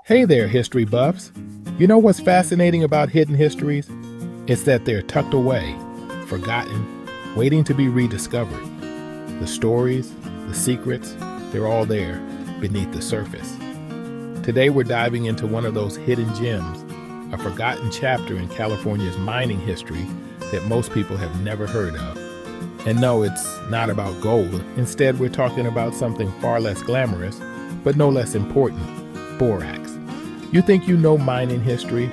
Hey there, history buffs. You know what's fascinating about hidden histories? It's that they're tucked away, forgotten, waiting to be rediscovered. The stories, the secrets, they're all there, beneath the surface. Today we're diving into one of those hidden gems, a forgotten chapter in California's mining history that most people have never heard of. And no, it's not about gold. Instead, we're talking about something far less glamorous, but no less important: borax. You think you know mining history?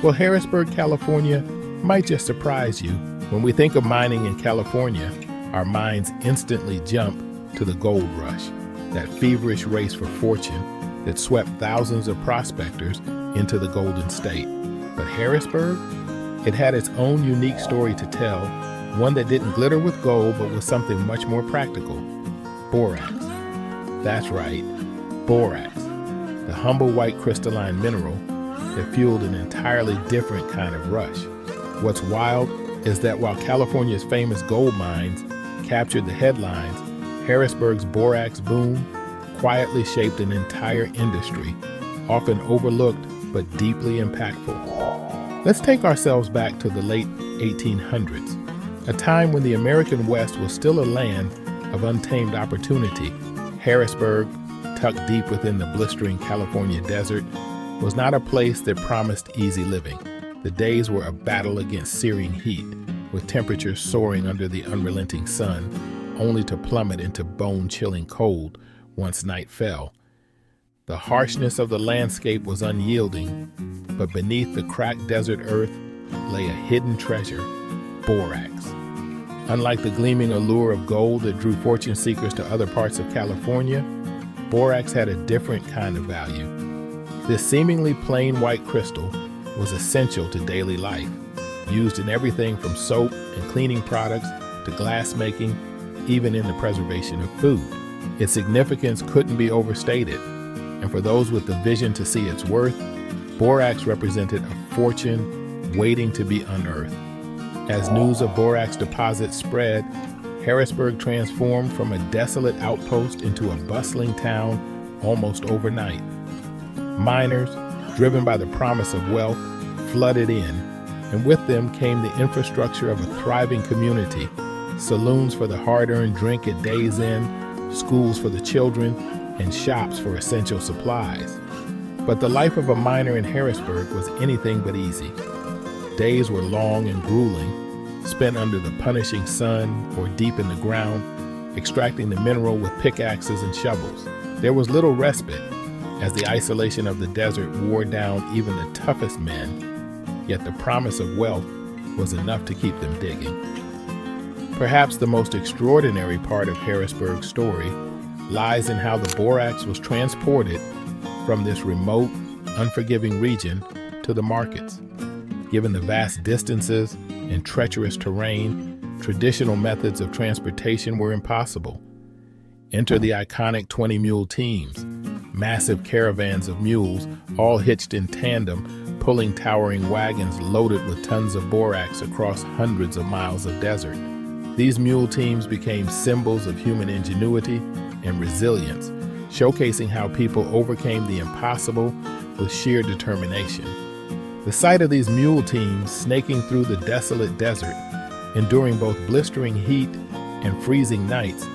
Well, Harrisburg, California might just surprise you. When we think of mining in California, our minds instantly jump to the gold rush, that feverish race for fortune that swept thousands of prospectors into the Golden State. But Harrisburg, it had its own unique story to tell, one that didn't glitter with gold but was something much more practical: borax. That's right, borax, the humble white crystalline mineral that fueled an entirely different kind of rush. What's wild is that while California's famous gold mines captured the headlines, Harrisburg's borax boom quietly shaped an entire industry, often overlooked but deeply impactful. Let's take ourselves back to the late 1800s, a time when the American West was still a land of untamed opportunity. Harrisburg, tucked deep within the blistering California desert, was not a place that promised easy living. The days were a battle against searing heat, with temperatures soaring under the unrelenting sun, only to plummet into bone-chilling cold once night fell. The harshness of the landscape was unyielding, but beneath the cracked desert earth lay a hidden treasure: borax. Unlike the gleaming allure of gold that drew fortune seekers to other parts of California, borax had a different kind of value. This seemingly plain white crystal was essential to daily life, used in everything from soap and cleaning products to glass making, even in the preservation of food. Its significance couldn't be overstated, and for those with the vision to see its worth, borax represented a fortune waiting to be unearthed. As news of borax deposits spread, Harrisburg transformed from a desolate outpost into a bustling town almost overnight. Miners, driven by the promise of wealth, flooded in, and with them came the infrastructure of a thriving community: saloons for the hard-earned drink at day's end, schools for the children, and shops for essential supplies. But the life of a miner in Harrisburg was anything but easy. Days were long and grueling, spent under the punishing sun or deep in the ground, extracting the mineral with pickaxes and shovels. There was little respite, as the isolation of the desert wore down even the toughest men, yet the promise of wealth was enough to keep them digging. Perhaps the most extraordinary part of Harrisburg's story lies in how the borax was transported from this remote, unforgiving region to the markets. Given the vast distances and treacherous terrain, traditional methods of transportation were impossible. Enter the iconic 20-mule teams, massive caravans of mules, all hitched in tandem, pulling towering wagons loaded with tons of borax across hundreds of miles of desert. These mule teams became symbols of human ingenuity and resilience, showcasing how people overcame the impossible with sheer determination. The sight of these mule teams snaking through the desolate desert, enduring both blistering heat and freezing nights,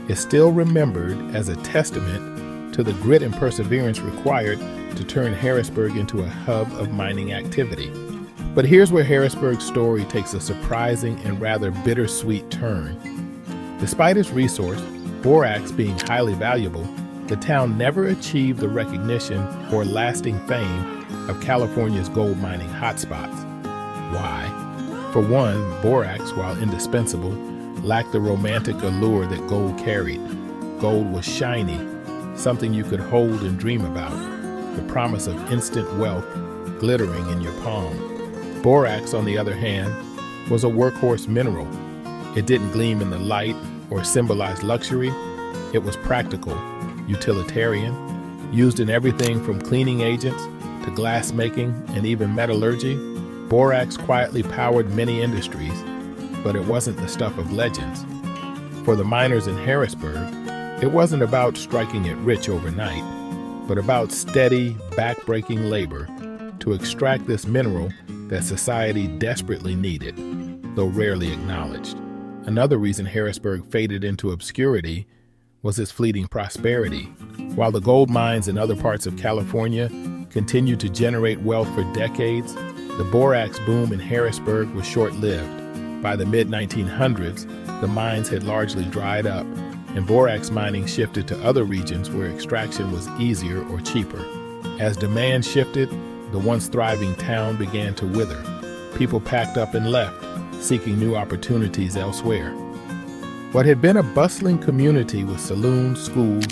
is still remembered as a testament to the grit and perseverance required to turn Harrisburg into a hub of mining activity. But here's where Harrisburg's story takes a surprising and rather bittersweet turn. Despite its resource, borax being highly valuable, the town never achieved the recognition or lasting fame of California's gold mining hotspots. Why? For one, borax, while indispensable, lacked the romantic allure that gold carried. Gold was shiny, something you could hold and dream about, the promise of instant wealth glittering in your palm. Borax, on the other hand, was a workhorse mineral. It didn't gleam in the light or symbolize luxury. It was practical, utilitarian, used in everything from cleaning agents to glass making and even metallurgy. Borax quietly powered many industries, but it wasn't the stuff of legends. For the miners in Harrisburg, it wasn't about striking it rich overnight. but about steady, back-breaking labor to extract this mineral that society desperately needed, though rarely acknowledged. Another reason Harrisburg faded into obscurity was its fleeting prosperity. While the gold mines in other parts of California continued to generate wealth for decades, the borax boom in Harrisburg was short-lived. By the mid-1900s, the mines had largely dried up, and borax mining shifted to other regions where extraction was easier or cheaper. As demand shifted, the once thriving town began to wither. People packed up and left, seeking new opportunities elsewhere. What had been a bustling community with saloons, schools,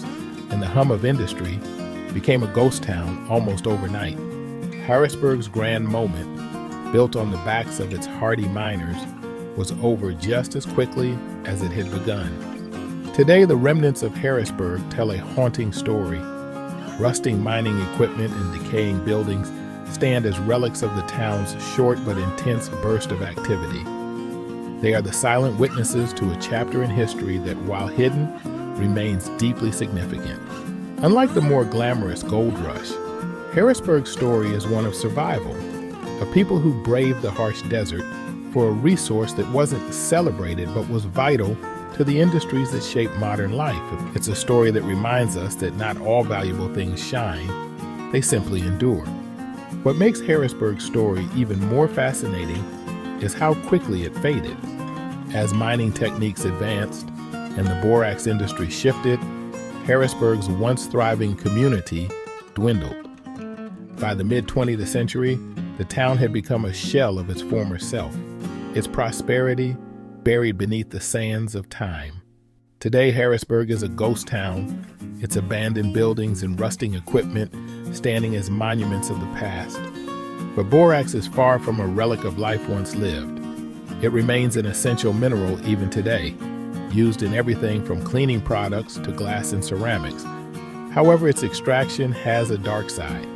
and the hum of industry became a ghost town almost overnight. Harrisburg's grand moment, built on the backs of its hardy miners, was over just as quickly as it had begun. Today, the remnants of Harrisburg tell a haunting story. Rusting mining equipment and decaying buildings stand as relics of the town's short but intense burst of activity. They are the silent witnesses to a chapter in history that, while hidden, remains deeply significant. Unlike the more glamorous gold rush, Harrisburg's story is one of survival, of people who braved the harsh desert for a resource that wasn't celebrated but was vital to the industries that shape modern life. It's a story that reminds us that not all valuable things shine, they simply endure. What makes Harrisburg's story even more fascinating is how quickly it faded. As mining techniques advanced and the borax industry shifted, Harrisburg's once thriving community dwindled. By the mid-20th century, the town had become a shell of its former self, its prosperity buried beneath the sands of time. Today, Harrisburg is a ghost town, its abandoned buildings and rusting equipment standing as monuments of the past. But borax is far from a relic of life once lived. It remains an essential mineral even today, used in everything from cleaning products to glass and ceramics. However, its extraction has a dark side.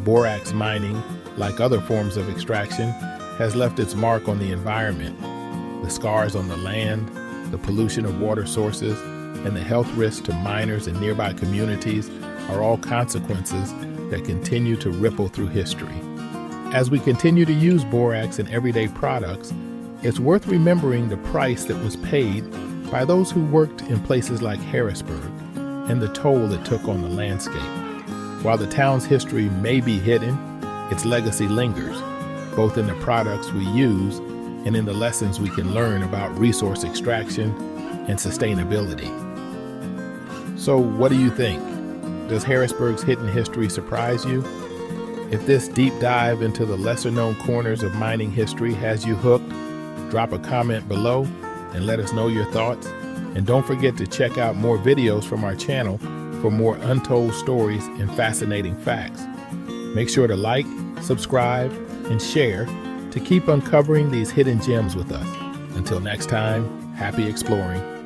Borax mining, like other forms of extraction, has left its mark on the environment. The scars on the land, the pollution of water sources, and the health risks to miners and nearby communities are all consequences that continue to ripple through history. As we continue to use borax in everyday products, it's worth remembering the price that was paid by those who worked in places like Harrisburg and the toll it took on the landscape. While the town's history may be hidden, its legacy lingers, both in the products we use and in the lessons we can learn about resource extraction and sustainability. So what do you think? Does Harrisburg's hidden history surprise you? If this deep dive into the lesser-known corners of mining history has you hooked, drop a comment below and let us know your thoughts. And don't forget to check out more videos from our channel for more untold stories and fascinating facts. Make sure to like, subscribe, and share to keep uncovering these hidden gems with us. Until next time, happy exploring.